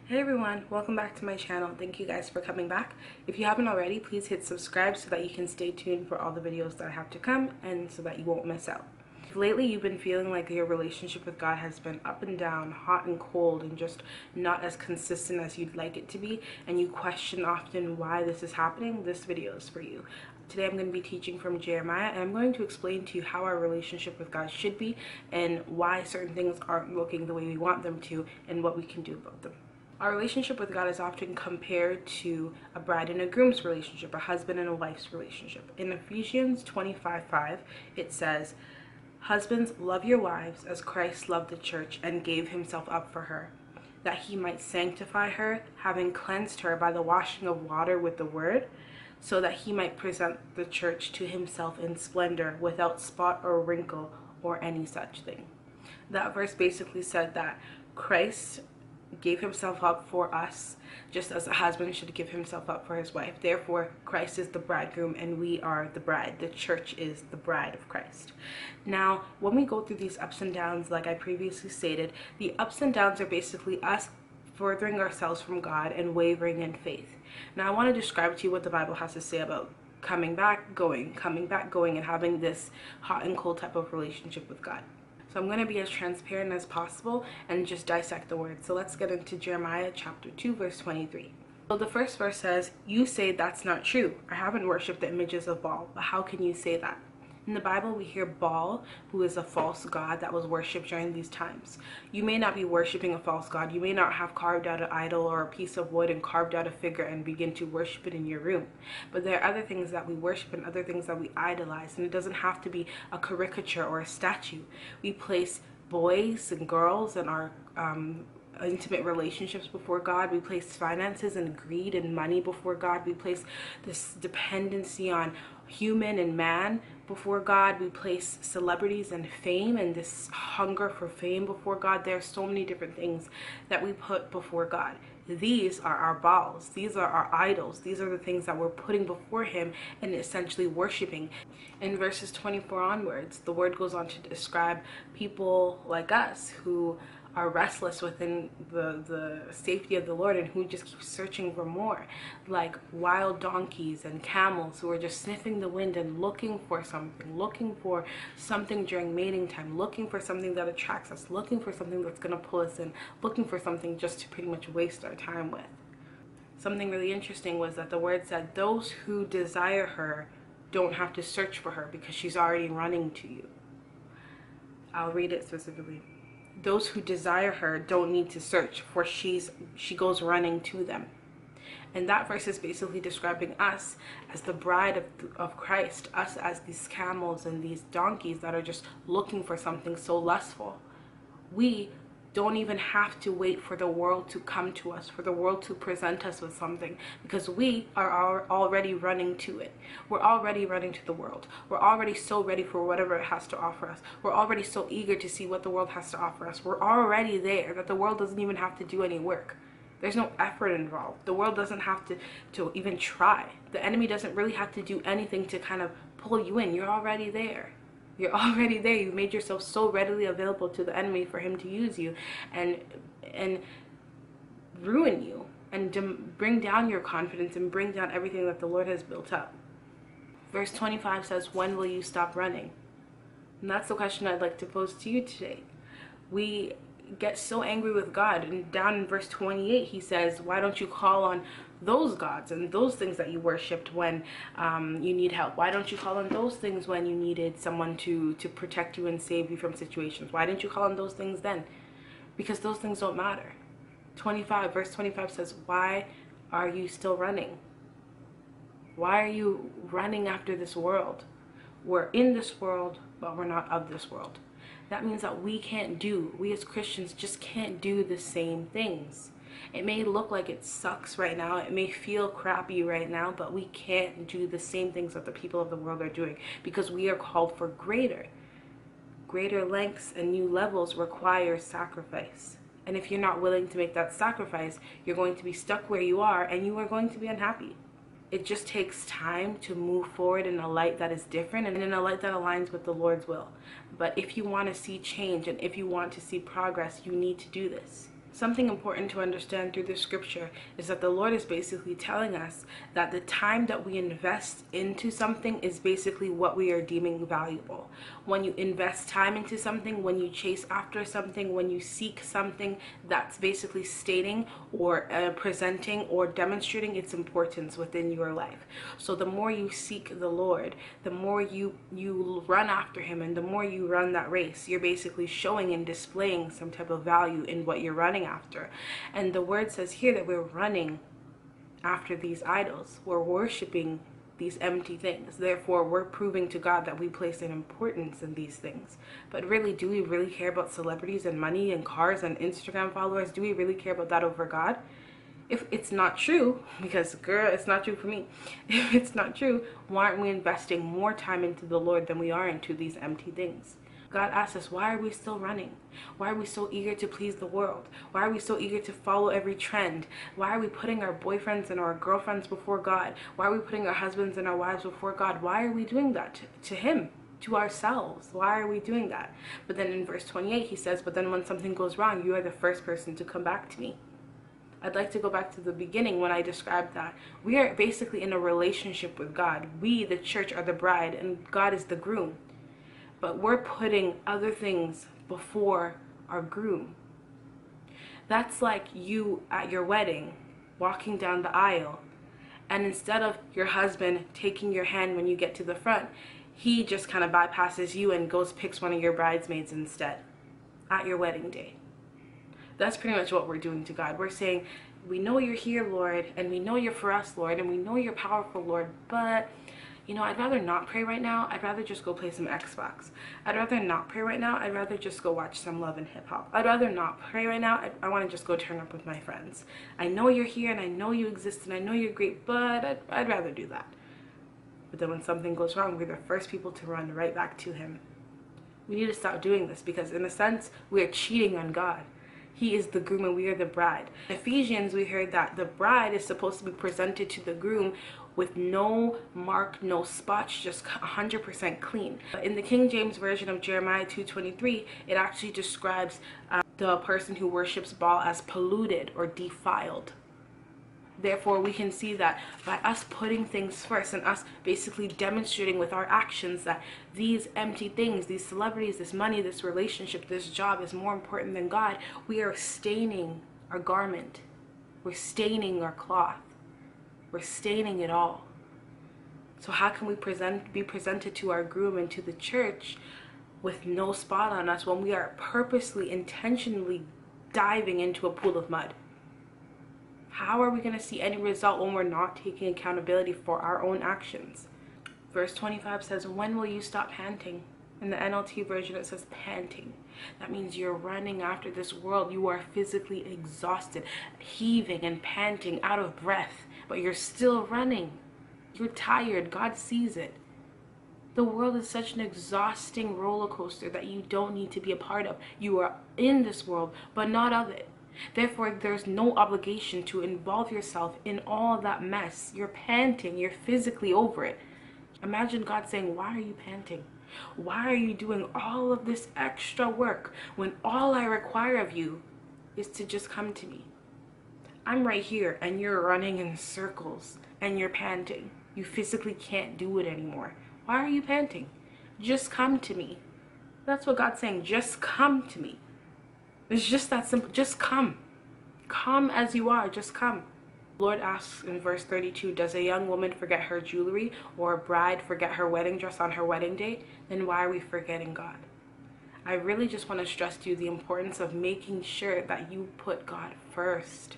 Hey everyone, welcome back to my channel. Thank you guys for coming back. If you haven't already, please hit subscribe so that you can stay tuned for all the videos that I have to come and so that you won't miss out. If lately you've been feeling like your relationship with God has been up and down, hot and cold, and just not as consistent as you'd like it to be, and you question often why this is happening, this video is for you. Today I'm going to be teaching from Jeremiah, and I'm going to explain to you how our relationship with God should be and why certain things aren't looking the way we want them to and what we can do about them. Our relationship with God is often compared to a bride and a groom's relationship, a husband and a wife's relationship. In Ephesians 25:5, it says, "Husbands, love your wives as Christ loved the church and gave himself up for her, that he might sanctify her, having cleansed her by the washing of water with the word, so that he might present the church to himself in splendor, without spot or wrinkle or any such thing." That verse basically said that Christ gave himself up for us, just as a husband should give himself up for his wife. Therefore, Christ is the bridegroom and we are the bride. The church is the bride of Christ. Now, when we go through these ups and downs, like I previously stated, the ups and downs are basically us furthering ourselves from God and wavering in faith. Now, I want to describe to you what the Bible has to say about coming back, going, and having this hot and cold type of relationship with God. So I'm going to be as transparent as possible and just dissect the word. So let's get into Jeremiah chapter 2, verse 23. So the first verse says, "You say that's not true. I haven't worshipped the images of Baal." But how can you say that? In the Bible, we hear Baal, who is a false god that was worshipped during these times. You may not be worshiping a false god. You may not have carved out an idol or a piece of wood and carved out a figure and begin to worship it in your room. But there are other things that we worship and other things that we idolize. And it doesn't have to be a caricature or a statue. We place boys and girls in our intimate relationships before God. We place finances and greed and money before God. We place this dependency on human and man before God. We place celebrities and fame and this hunger for fame before God. There are so many different things that we put before God. These are our Baals. These are our idols. These are the things that we're putting before him and essentially worshiping. In verses 24 onwards, the word goes on to describe people like us who are restless within the safety of the Lord and who just keep searching for more, like wild donkeys and camels who are just sniffing the wind and looking for something during mating time, looking for something that attracts us, looking for something that's going to pull us in, looking for something just to pretty much waste our time with. Something really interesting was that the word said, "Those who desire her don't have to search for her because she's already running to you." I'll read it specifically. "Those who desire her don't need to search, for she goes running to them." And that verse is basically describing us as the bride of Christ, us as these camels and these donkeys that are just looking for something so lustful. We don't even have to wait for the world to come to us, for the world to present us with something, because we are already running to it. We're already running to the world. We're already so ready for whatever it has to offer us. We're already so eager to see what the world has to offer us. We're already there that the world doesn't even have to do any work. There's no effort involved. The world doesn't have to even try. The enemy doesn't really have to do anything to kind of pull you in. You're already there. You're already there. You made yourself so readily available to the enemy for him to use you and ruin you and to bring down your confidence and bring down everything that the Lord has built up. Verse 25 says, "When will you stop running?" And that's the question I'd like to pose to you today. We get so angry with God, and down in verse 28 he says, "Why don't you call on those gods and those things that you worshipped when you need help? Why don't you call on those things when you needed someone to protect you and save you from situations? Why didn't you call on those things then?" Because those things don't matter. Verse 25 says, "Why are you still running? Why are you running after this world? We're in this world, but we're not of this world." That means that we as Christians just can't do the same things. It may look like it sucks right now, it may feel crappy right now, but we can't do the same things that the people of the world are doing, because we are called for greater lengths, and new levels require sacrifice. And if you're not willing to make that sacrifice, you're going to be stuck where you are and you are going to be unhappy. It just takes time to move forward in a light that is different and in a light that aligns with the Lord's will. But if you want to see change and if you want to see progress, you need to do this. Something important to understand through the scripture is that the Lord is basically telling us that the time that we invest into something is basically what we are deeming valuable. When you invest time into something, when you chase after something, when you seek something, that's basically stating or presenting or demonstrating its importance within your life. So the more you seek the Lord, the more you run after him, and the more you run that race, you're basically showing and displaying some type of value in what you're running after. And the word says here that we're running after these idols. We're worshiping these empty things. Therefore, we're proving to God that we place an importance in these things. But really, do we really care about celebrities and money and cars and Instagram followers? Do we really care about that over God? If it's not true, because girl, it's not true for me. If it's not true, why aren't we investing more time into the Lord than we are into these empty things? God asks us, why are we still running? Why are we so eager to please the world? Why are we so eager to follow every trend? Why are we putting our boyfriends and our girlfriends before God? Why are we putting our husbands and our wives before God? Why are we doing that to him, to ourselves? Why are we doing that? But then in verse 28, he says, but then when something goes wrong, you are the first person to come back to me. I'd like to go back to the beginning when I described that. We are basically in a relationship with God. We, the church, are the bride, and God is the groom. But we're putting other things before our groom. That's like you at your wedding, walking down the aisle, and instead of your husband taking your hand when you get to the front, he just kind of bypasses you and goes picks one of your bridesmaids instead at your wedding day. That's pretty much what we're doing to God. We're saying, we know you're here, Lord, and we know you're for us, Lord, and we know you're powerful, Lord, but you know, I'd rather not pray right now. I'd rather just go play some Xbox. I'd rather not pray right now. I'd rather just go watch some Love and Hip Hop. I'd rather not pray right now. I want to just go turn up with my friends. I know you're here and I know you exist and I know you're great, but I'd rather do that. But then when something goes wrong, we're the first people to run right back to him. We need to stop doing this because in a sense, we're cheating on God. He is the groom and we are the bride. In Ephesians, we heard that the bride is supposed to be presented to the groom with no mark, no spots, just 100% clean. In the King James Version of Jeremiah 2:23, it actually describes the person who worships Baal as polluted or defiled. Therefore, we can see that by us putting things first and us basically demonstrating with our actions that these empty things, these celebrities, this money, this relationship, this job is more important than God, we are staining our garment. We're staining our cloth. We're staining it all. So how can we be presented to our groom and to the church with no spot on us when we are purposely, intentionally diving into a pool of mud? How are we going to see any result when we're not taking accountability for our own actions? Verse 25 says, when will you stop panting? In the NLT version, it says panting. That means you're running after this world. You are physically exhausted, heaving and panting, out of breath, but you're still running. You're tired. God sees it. The world is such an exhausting roller coaster that you don't need to be a part of. You are in this world, but not of it. Therefore, there's no obligation to involve yourself in all that mess. You're panting. You're physically over it. Imagine God saying, why are you panting? Why are you doing all of this extra work when all I require of you is to just come to me? I'm right here and you're running in circles and you're panting. You physically can't do it anymore. Why are you panting? Just come to me. That's what God's saying. Just come to me. It's just that simple. Just come. Come as you are. Just come. The Lord asks in verse 32, does a young woman forget her jewelry or a bride forget her wedding dress on her wedding day? Then why are we forgetting God? I really just want to stress to you the importance of making sure that you put God first.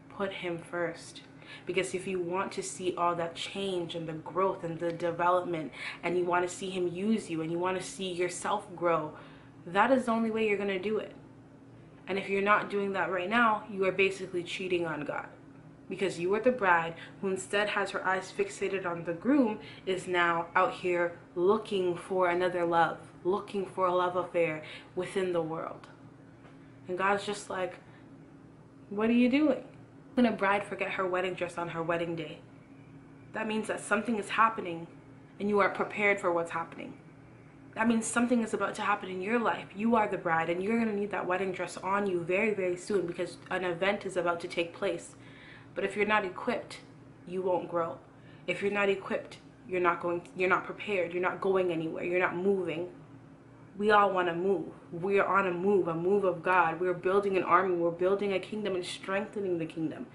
Put him first. Because if you want to see all that change and the growth and the development, and you want to see him use you and you want to see yourself grow, that is the only way you're going to do it. And if you're not doing that right now, you are basically cheating on God. Because you are the bride who instead has her eyes fixated on the groom is now out here looking for another love, looking for a love affair within the world. And God's just like, what are you doing? When a bride forget her wedding dress on her wedding day, that means that something is happening and you are prepared for what's happening. That means something is about to happen in your life. You are the bride, and you're going to need that wedding dress on you very, very soon, because an event is about to take place. But if you're not equipped, you won't grow. If you're not equipped, you're not prepared, you're not going anywhere, you're not moving. We all want to move. We're on a move of God. We're building an army, we're building a kingdom and strengthening the kingdom.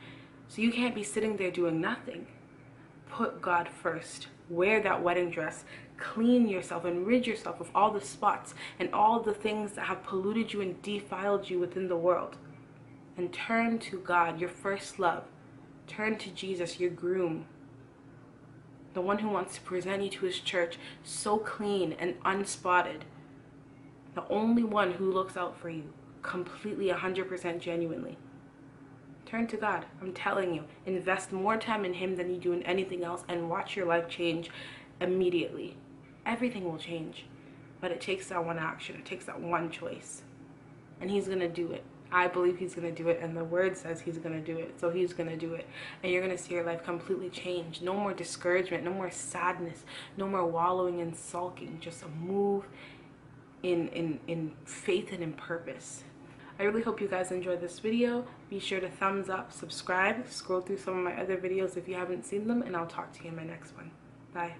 So you can't be sitting there doing nothing. Put God first. Wear that wedding dress. Clean yourself and rid yourself of all the spots and all the things that have polluted you and defiled you within the world. And turn to God, your first love. Turn to Jesus, your groom. The one who wants to present you to his church so clean and unspotted. The only one who looks out for you completely, 100% genuinely. Turn to God. I'm telling you, invest more time in him than you do in anything else, and watch your life change immediately. Everything will change, but it takes that one action. It takes that one choice, and he's going to do it. I believe he's going to do it, and the word says he's going to do it, so he's going to do it, and you're going to see your life completely change. No more discouragement, no more sadness, no more wallowing and sulking, just a move in faith and in purpose. I really hope you guys enjoyed this video. Be sure to thumbs up, subscribe, scroll through some of my other videos if you haven't seen them, and I'll talk to you in my next one. Bye.